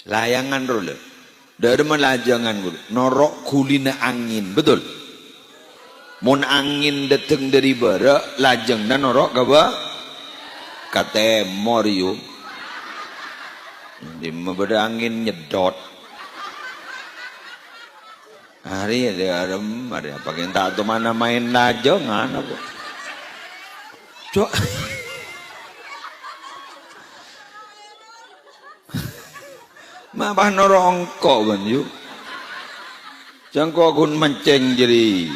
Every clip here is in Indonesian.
Layangan roller. Dari melajangan bulu. Norok kulina angin, betul. Mun angin dateng dari bara, lajeng dan norok kaba katemor yuk. Di mabada angin nyedot. Hari ada arem, ada apa kita tuh mana main lajangan apa? Cok. Mabah norongko ban yuk. Jangko kun menceng jadi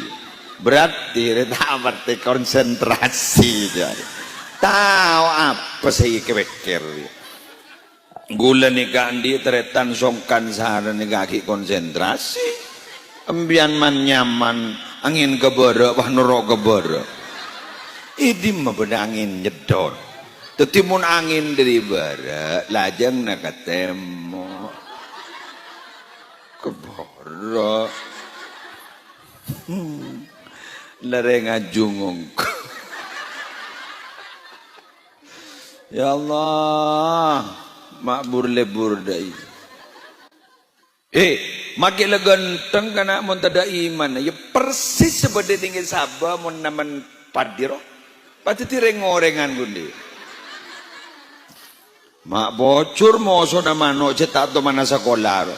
berarti berarti konsentrasi jadi. Tahu apa sih kepikir dia. Gula nih kandi teretan songkan sehari nih kaki konsentrasi. Ambian man nyaman angin kebara wah norok kebara. Ini mah beda angin nyedot. Tetimun angin dari bara lajeng nak ketemu kebara. Lareng ajungong. Ya Allah, makbur lebur dai. Makin ganteng karena mun tada iman. Ya persis seperti tinggi sabah mun naman padiro. Pati tireng-orengan gundi. Mak bocor moso na mano cetak to mana sekolah.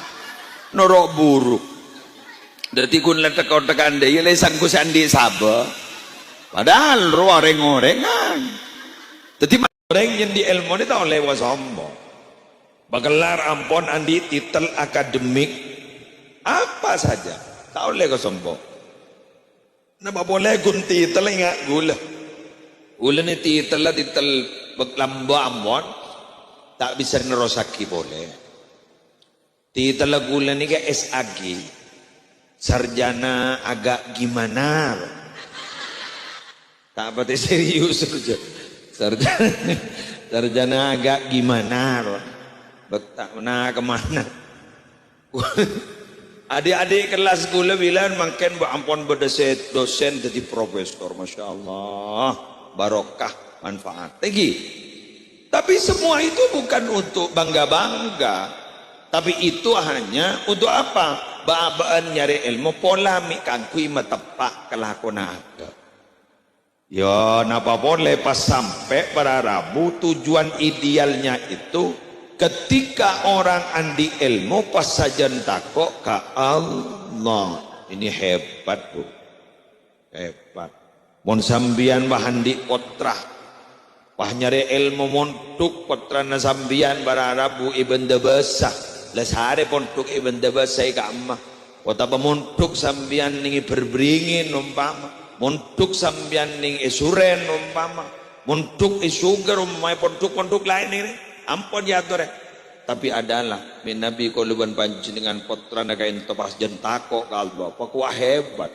Norok buruk. Dadi kun letek tekan de ile sangku sandi sabah. Padahal oreng-orengan. Dadi orang yang di ilmu ni tau lewat sombong. Bagelar ampon andi titel akademik apa saja tak boleh kau sombong. Nama boleh gun titel ingat gula. Gula ni titel lah titel berlamba ampon tak bisa nerosaki boleh. Titel lah gula ni ke SAG sarjana agak gimana. Tak berarti serius saja. Sarjana agak gimana. Tak pernah kemana. Adik-adik kelas gula bilang makin ampun dosen jadi profesor, masya Allah, barokah manfaat. Tapi semua itu bukan untuk bangga-bangga, tapi itu hanya untuk apa? Babaan nyari ilmu pola mikangkui metepak kelakona ada. Ya, napa boleh pas sampai pada Rabu tujuan idealnya itu. Ketika orang andi ilmu pas sajan takok ka Allah. Ini hebat bu. Hebat. Mon sambian bahandi potrah. Wah nyari ilmu montuk potrah na sambian bararabu ibn debasah. Lesare pontuk ibn debasah ka amma. Kota pemontuk sambian ningi berbringin umpama. Montuk sambian ning isuren umpama. Montuk isuger umpama pontuk lain ini. Ampun ya tuh tapi adalah min nabi koluban panjenengan potra nagain topas jentako kalba pokok hebat